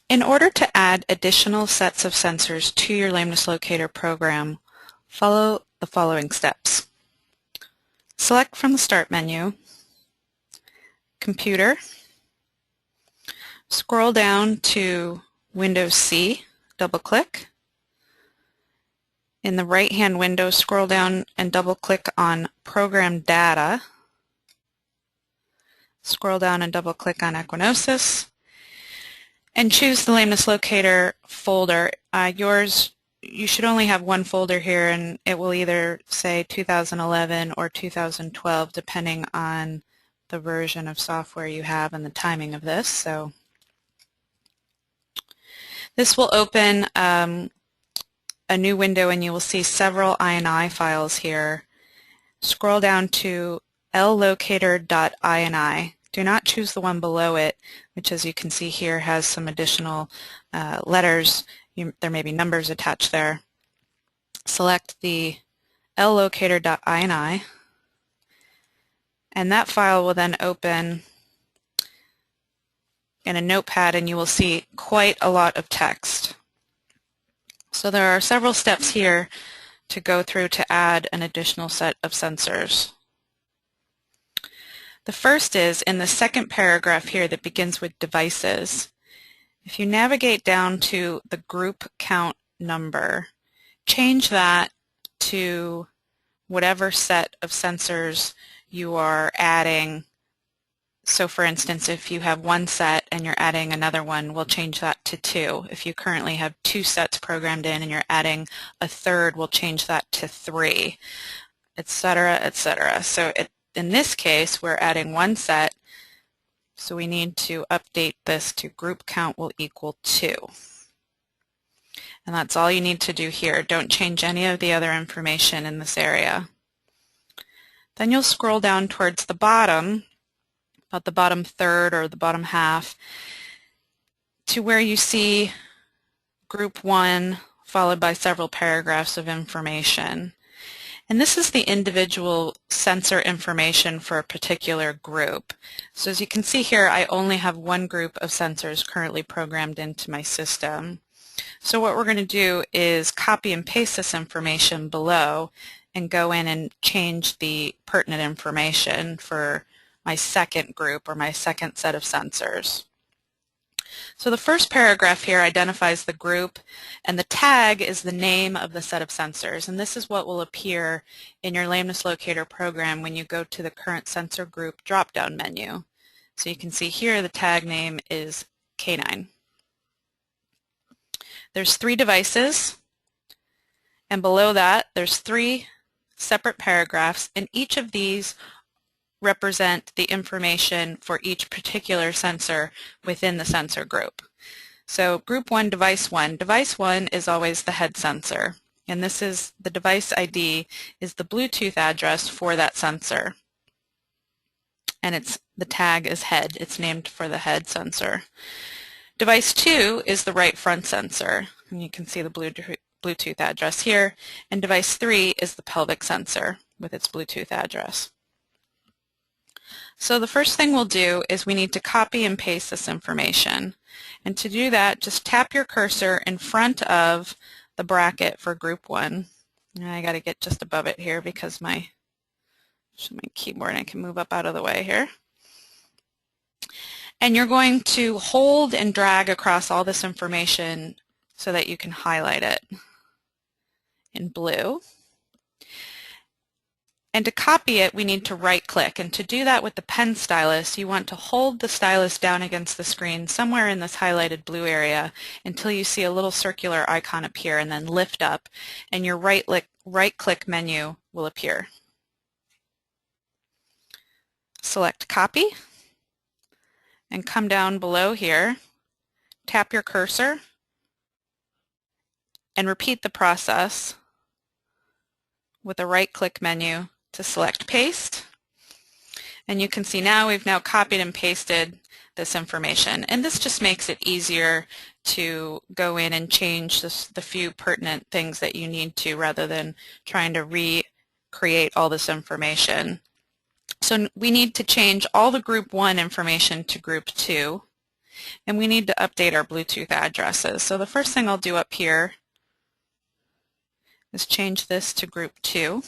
In order to add additional sets of sensors to your Lameness Locator program, follow the following steps. Select from the Start menu, Computer, scroll down to Windows C, double-click. In the right-hand window, scroll down and double-click on Program Data. Scroll down and double-click on Equinosis, and choose the Lameness Locator folder. You should only have one folder here, and it will either say 2011 or 2012, depending on the version of software you have and the timing of this. So this will open a new window, and you will see several INI files here. Scroll down to llocator.ini. Do not choose the one below it, which, as you can see here, has some additional letters. There may be numbers attached there. Select the llocator.ini, and that file will then open in a notepad, and you will see quite a lot of text. So there are several steps here to go through to add an additional set of sensors. The first is in the second paragraph here that begins with devices. If you navigate down to the group count number, change that to whatever set of sensors you are adding. So for instance, if you have one set and you're adding another one, we'll change that to 2. If you currently have 2 sets programmed in and you're adding a third, we'll change that to 3, etc., etc. So in this case, we're adding one set, so we need to update this to group count will equal 2. And that's all you need to do here. Don't change any of the other information in this area. Then you'll scroll down towards the bottom, about the bottom third or the bottom half, to where you see group 1 followed by several paragraphs of information. And this is the individual sensor information for a particular group. So as you can see here, I only have one group of sensors currently programmed into my system. So what we're going to do is copy and paste this information below and go in and change the pertinent information for my second group or my second set of sensors. So the first paragraph here identifies the group, and the tag is the name of the set of sensors, and this is what will appear in your Lameness Locator program when you go to the current sensor group drop-down menu. So you can see here the tag name is K9. There's 3 devices, and below that there's 3 separate paragraphs, and each of these represent the information for each particular sensor within the sensor group. So group 1, device 1. Device 1 is always the head sensor, and this is the device ID is the Bluetooth address for that sensor. And the tag is head. It's named for the head sensor. Device 2 is the right front sensor, and you can see the Bluetooth address here. And device 3 is the pelvic sensor with its Bluetooth address. So the first thing we'll do is we need to copy and paste this information. And to do that, just tap your cursor in front of the bracket for group 1. And I got to get just above it here because my keyboard, I can move up out of the way here. And you're going to hold and drag across all this information so that you can highlight it in blue. And to copy it, we need to right-click. And to do that with the pen stylus, you want to hold the stylus down against the screen somewhere in this highlighted blue area until you see a little circular icon appear, and then lift up, and your right-click menu will appear. Select Copy, and come down below here, tap your cursor, and repeat the process with a right-click menu to select Paste. And you can see now we've now copied and pasted this information. And this just makes it easier to go in and change the few pertinent things that you need to rather than trying to recreate all this information. So we need to change all the Group 1 information to Group 2. and we need to update our Bluetooth addresses. So the first thing I'll do up here is change this to group 2.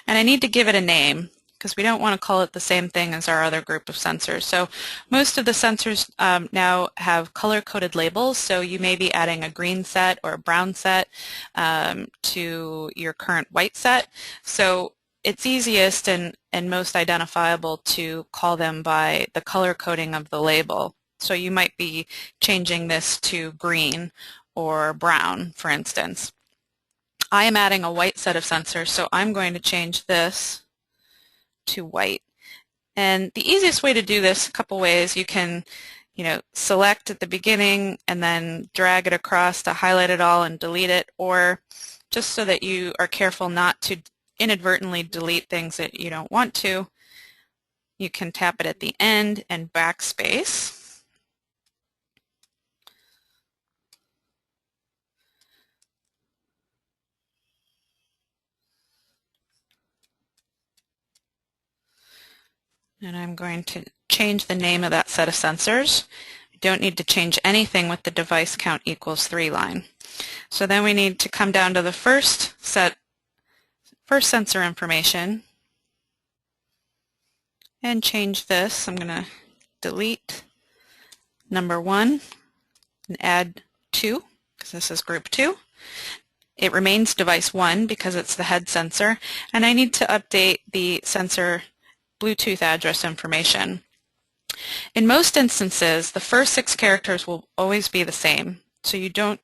And I need to give it a name because we don't want to call it the same thing as our other group of sensors. So most of the sensors now have color-coded labels, so you may be adding a green set or a brown set to your current white set. So it's easiest and most identifiable to call them by the color coding of the label. So you might be changing this to green or brown, for instance. I am adding a white set of sensors, so I'm going to change this to white. And the easiest way to do this, a couple ways, you can select at the beginning and then drag it across to highlight it all and delete it, or just so that you are careful not to inadvertently delete things that you don't want to, you can tap it at the end and backspace. And I'm going to change the name of that set of sensors. I don't need to change anything with the device count equals 3 line. So then we need to come down to the first sensor information and change this. I'm going to delete number 1 and add 2 because this is group 2. It remains device 1 because it's the head sensor, and I need to update the sensor Bluetooth address information. In most instances, the first 6 characters will always be the same, so you don't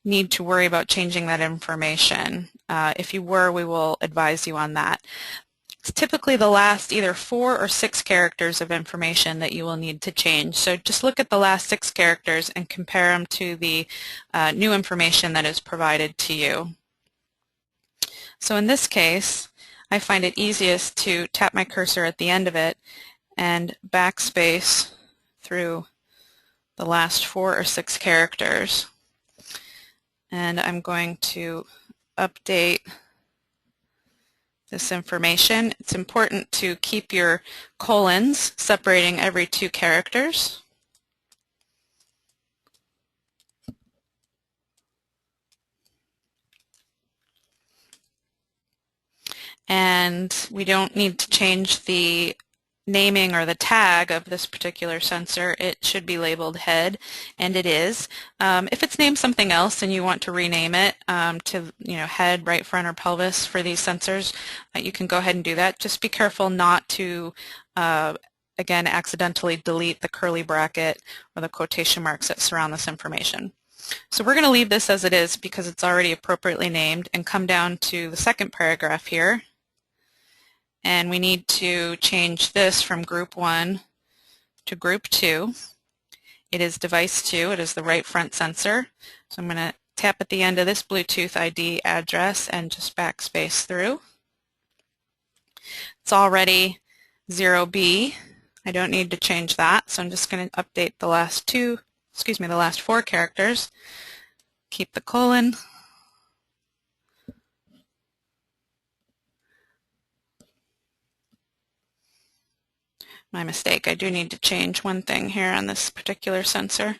need to worry about changing that information. If you were, we will advise you on that. It's typically the last either 4 or 6 characters of information that you will need to change. So just look at the last 6 characters and compare them to the new information that is provided to you. So in this case, I find it easiest to tap my cursor at the end of it and backspace through the last 4 or 6 characters. And I'm going to update this information. It's important to keep your colons separating every 2 characters. And we don't need to change the naming or the tag of this particular sensor. It should be labeled head, and it is. If it's named something else and you want to rename it to head, right front, or pelvis for these sensors, you can go ahead and do that. Just be careful not to again accidentally delete the curly bracket or the quotation marks that surround this information. So we're going to leave this as it is because it's already appropriately named, and come down to the second paragraph here. And we need to change this from group 1 to group 2. It is device 2. It is the right front sensor. So I'm going to tap at the end of this Bluetooth ID address and just backspace through. It's already 0B. I don't need to change that, so I'm just going to update the last 4 characters. Keep the colon. My mistake. I do need to change one thing here on this particular sensor.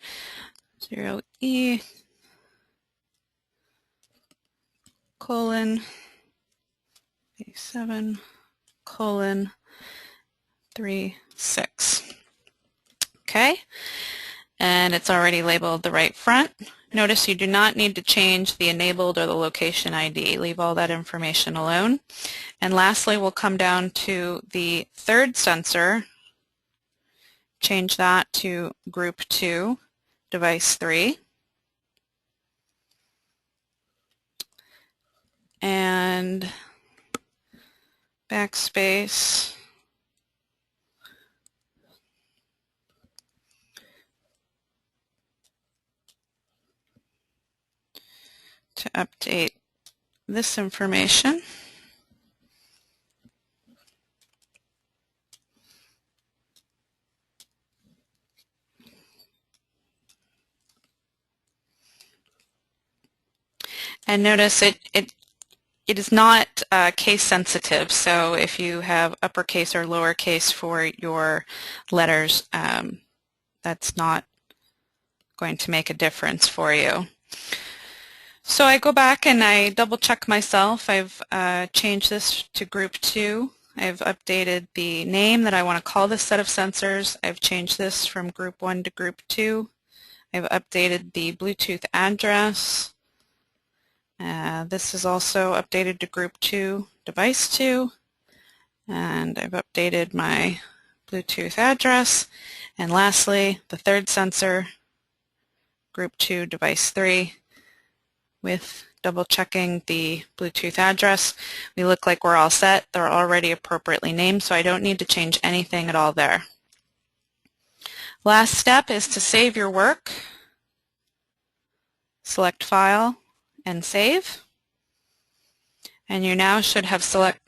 0E colon 7 colon 36. Okay, and it's already labeled the right front. Notice you do not need to change the enabled or the location ID. Leave all that information alone. And lastly, we'll come down to the third sensor. Change that to group 2, device 3. And backspace. To update this information. And notice it is not case sensitive, so if you have uppercase or lowercase for your letters, that's not going to make a difference for you. So I go back and I double check myself. I've changed this to group 2. I've updated the name that I want to call this set of sensors. I've changed this from group 1 to group 2. I've updated the Bluetooth address. This is also updated to group 2, device 2. And I've updated my Bluetooth address. And lastly, the third sensor, group 2, device 3, with double checking the Bluetooth address. We look like we're all set. They're already appropriately named, so I don't need to change anything at all there. Last step is to save your work. Select File and Save. And you now should have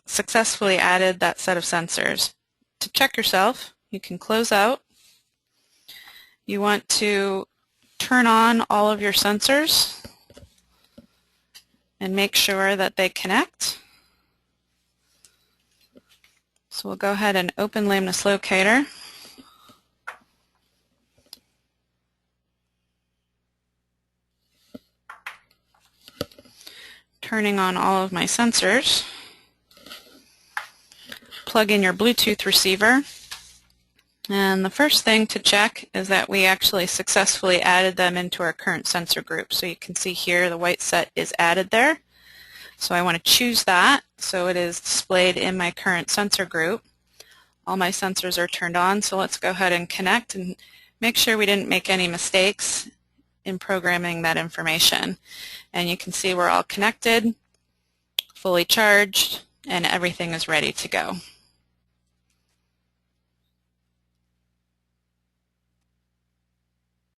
successfully added that set of sensors. To check yourself, you can close out. You want to turn on all of your sensors and make sure that they connect. So we'll go ahead and open Lameness Locator. Turning on all of my sensors. Plug in your Bluetooth receiver. And the first thing to check is that we actually successfully added them into our current sensor group. So you can see here the white set is added there. So I want to choose that so it is displayed in my current sensor group. All my sensors are turned on, so let's go ahead and connect and make sure we didn't make any mistakes in programming that information. And you can see we're all connected, fully charged, and everything is ready to go.